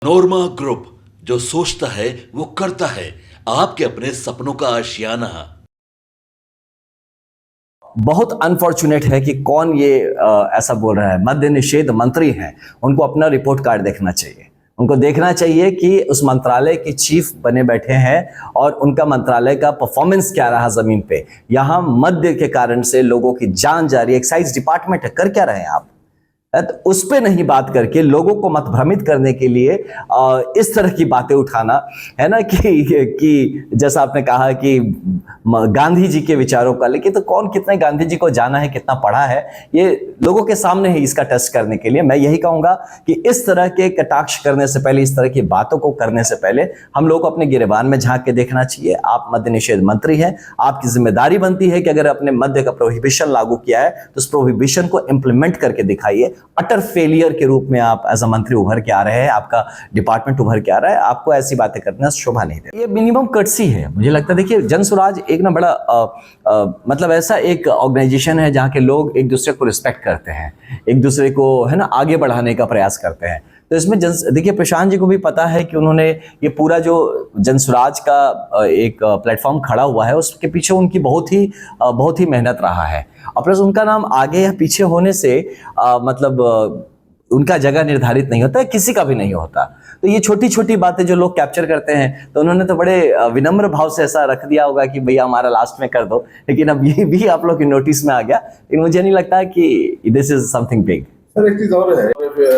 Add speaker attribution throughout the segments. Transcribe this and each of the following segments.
Speaker 1: नोरमा group, जो सोचता है वो करता है। आपके अपने सपनों का आशियाना।
Speaker 2: बहुत अनफॉर्चुनेट है कि कौन ये ऐसा बोल रहा है। मद्य निषेध मंत्री हैं, उनको अपना रिपोर्ट कार्ड देखना चाहिए। उनको देखना चाहिए कि उस मंत्रालय की चीफ बने बैठे हैं और उनका मंत्रालय का परफॉर्मेंस क्या रहा जमीन पे। यहां मद्य के कारण से लोगों की जान जा रही है। एक्साइज डिपार्टमेंट है, कर क्या रहे हैं आप? तो उस पे नहीं बात करके लोगों को मत भ्रमित करने के लिए इस तरह की बातें उठाना है ना कि जैसा आपने कहा कि गांधी जी के विचारों का, लेकिन तो कौन कितने गांधी जी को जाना है, कितना पढ़ा है, ये लोगों के सामने है। इसका टेस्ट करने के लिए मैं यही कहूंगा कि इस तरह के कटाक्ष करने से पहले, इस तरह की बातों को करने से पहले हम लोग को अपने गिरेबान में झांक के देखना चाहिए। आप मद्य निषेध मंत्री हैं, आपकी जिम्मेदारी बनती है कि अगर अपने मद्य का प्रोहिबिशन लागू किया है तो उस प्रोहिबिशन को इंप्लीमेंट करके दिखाइए। अटर फेलियर के रूप में आप एज अ मंत्री उभर के आ रहे हैं, आपका डिपार्टमेंट उभर के आ रहा है, आपको ऐसी बातें करना शोभा नहीं देती। ये मिनिमम कर्टसी है मुझे लगता है। देखिए, जनसुराज एक ना बड़ा मतलब ऐसा एक ऑर्गेनाइजेशन है जहाँ के लोग एक दूसरे को रिस्पेक्ट करते हैं, एक दूसरे को है ना आगे बढ़ाने का प्रयास करते हैं। तो इसमें देखिए, प्रशांत जी को भी पता है कि उन्होंने ये पूरा जो जनसुराज का एक प्लेटफॉर्म खड़ा हुआ है, उसके पीछे उनकी बहुत ही मेहनत रहा है। और प्लस उनका नाम आगे या पीछे होने से मतलब उनका जगह निर्धारित नहीं होता है, किसी का भी नहीं होता। तो ये छोटी छोटी बातें जो लोग कैप्चर करते हैं, तो उन्होंने तो बड़े विनम्र भाव से ऐसा रख दिया होगा कि भैया हमारा लास्ट में कर दो। लेकिन अब ये भी आप लोग की नोटिस में आ गया। लेकिन मुझे नहीं लगता कि this is something big.
Speaker 3: Sir, एक चीज और है,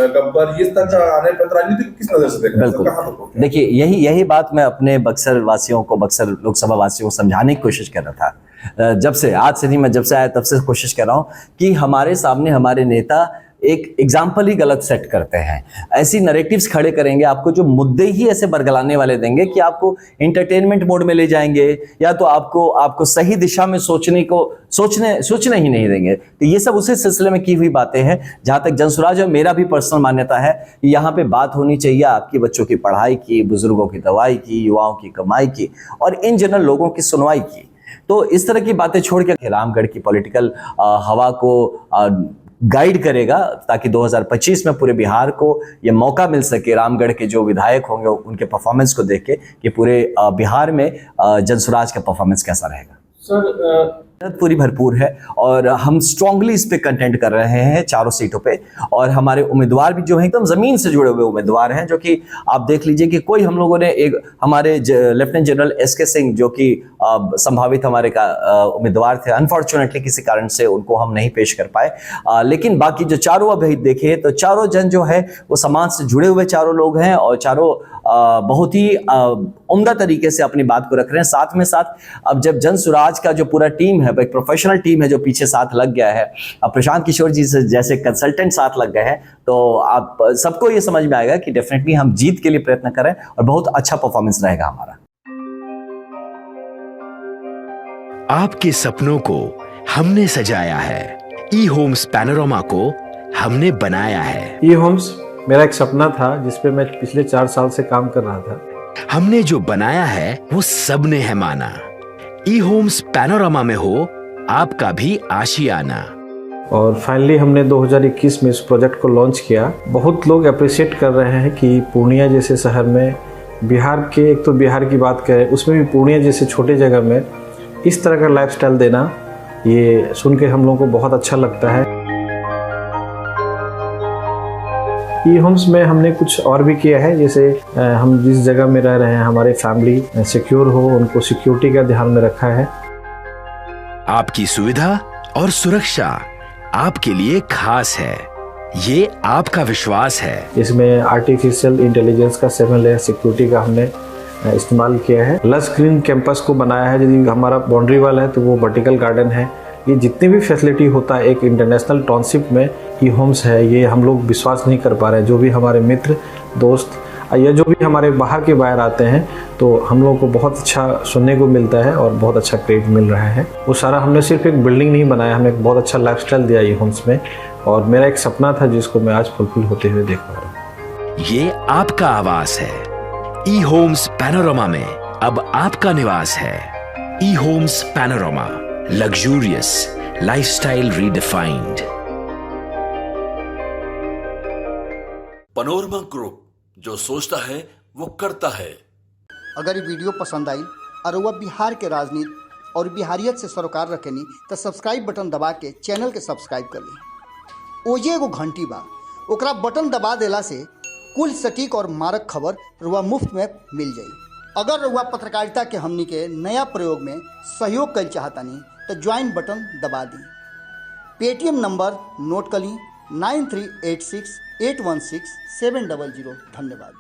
Speaker 3: गब्बर इस तरह का आने पर राजनीति को किस नजर से देखते हैं?
Speaker 2: बिल्कुल, देखिए यही बात मैं अपने बक्सर वासियों को, बक्सर लोकसभा वासियों को समझाने की कोशिश कर रहा था। जब से, आज से नहीं, मैं जब से आया तब से कोशिश कर रहा हूँ कि हमारे सामने हमारे नेता एक एग्जाम्पल ही गलत सेट करते हैं। ऐसी नैरेटिव्स खड़े करेंगे, आपको जो मुद्दे ही ऐसे बरगलाने वाले देंगे कि आपको एंटरटेनमेंट मोड में ले जाएंगे, या तो आपको सही दिशा में सोचने ही नहीं देंगे। तो ये सब उसी सिलसिले में की हुई बातें हैं। जहां तक जनसुराज और मेरा भी पर्सनल मान्यता है कि यहाँ पे बात होनी चाहिए आपकी बच्चों की पढ़ाई की, बुजुर्गों की दवाई की, युवाओं की कमाई की, और इन जनरल लोगों की सुनवाई की। तो इस तरह की बातें छोड़ के रामगढ़ की पॉलिटिकल हवा को गाइड करेगा, ताकि 2025 में पूरे बिहार को ये मौका मिल सके, रामगढ़ के जो विधायक होंगे उनके परफॉर्मेंस को देख के, कि पूरे बिहार में जनसुराज का परफॉर्मेंस कैसा रहेगा।
Speaker 3: सर,
Speaker 2: पूरी भरपूर है और हम स्ट्रांगली इस पे कंटेंट कर रहे हैं चारों सीटों पे। और हमारे उम्मीदवार भी जो हैं एकदम जमीन से जुड़े हुए उम्मीदवार हैं, जो कि आप देख लीजिए कि कोई हम लोगों ने एक हमारे लेफ्टिनेंट जनरल एसके सिंह, जो कि संभावित हमारे उम्मीदवार थे, अनफॉर्चुनेटली किसी कारण से उनको हम नहीं पेश कर पाए। लेकिन बाकी जो चारों अभी देखे तो चारों जन जो है वो समाज से जुड़े हुए चारों लोग हैं, और चारों बहुत ही उम्दा तरीके से अपनी बात को रख रहे हैं। साथ में साथ अब जब जनसुराज का जो पूरा टीम है, एक प्रोफेशनल टीम है जो पीछे साथ लग गया है, अब प्रशांत किशोर जी से जैसे कंसल्टेंट साथ लग गए हैं, तो आप सबको ये समझ में आएगा कि डेफिनेटली हम जीत के लिए प्रयत्न करें और बहुत अच्छा परफॉर्मेंस रहेगा हमारा।
Speaker 4: आपके सपनों को हमने सजाया है, ई होम्स पैनोरमा को हमने बनाया है।
Speaker 5: ई होम्स मेरा एक सपना था जिसपे मैं पिछले 4 साल से काम कर रहा था।
Speaker 4: हमने जो बनाया है वो सबने है माना। ई होम्स पैनोरमा में हो आपका भी आशियाना।
Speaker 5: और फाइनली हमने 2021 में इस प्रोजेक्ट को लॉन्च किया। बहुत लोग अप्रिशिएट कर रहे हैं कि पूर्णिया जैसे शहर में, बिहार के, एक तो बिहार की बात करें उसमें भी पूर्णिया जैसे छोटे जगह में इस तरह का लाइफस्टाइल देना, ये सुन के हम लोगों को बहुत अच्छा लगता है। ई होम्स में हमने कुछ और भी किया है, जैसे हम जिस जगह में रह रहे हैं हमारे फैमिली सिक्योर हो, उनको सिक्योरिटी का ध्यान में रखा है।
Speaker 4: आपकी सुविधा और सुरक्षा आपके लिए खास है, ये आपका विश्वास है।
Speaker 5: इसमें आर्टिफिशियल इंटेलिजेंस का 7 लेयर सिक्योरिटी का हमने इस्तेमाल किया है। लस ग्रीन कैंपस को बनाया है। यदि हमारा बाउंड्री वाल है तो वो वर्टिकल गार्डन है। ये जितनी भी फैसिलिटी होता है एक इंटरनेशनल टाउनशिप में, ई होम्स है, ये हम लोग विश्वास नहीं कर पा रहे हैं। जो भी हमारे मित्र, दोस्त या जो भी हमारे बाहर के बाहर आते हैं, तो हम लोगों को बहुत अच्छा सुनने को मिलता है और बहुत अच्छा क्रेडिट मिल रहा है। वो सारा हमने सिर्फ एक बिल्डिंग नहीं बनाया, हमने एक बहुत अच्छा लाइफस्टाइल दिया ई होम्स में, और मेरा एक सपना था जिसको मैं आज फुलफिल होते हुए देख पा रहा हूँ।
Speaker 4: ये आपका आवास है। ई होम्स पैनोरमा में अब आपका निवास है। E homes Panorama, luxurious lifestyle redefined।
Speaker 1: Panorama group, जो सोचता है वो करता है।
Speaker 6: अगर ये वीडियो पसंद आई और वह बिहार के राजनीति और बिहारियत से सरोकार रखेनी तो सब्सक्राइब बटन दबा के चैनल के सब्सक्राइब कर ली। ओजे एगो घंटी बा, ओकरा बटन दबा देला से कुल सटीक और मारक खबर रुआ मुफ्त में मिल जाई। अगर रुआ पत्रकारिता के हमनी के नया प्रयोग में सहयोग कर चाहतानी तो ज्वाइन बटन दबा दी। पेटीएम नंबर नोट कर ली 9386816700। धन्यवाद।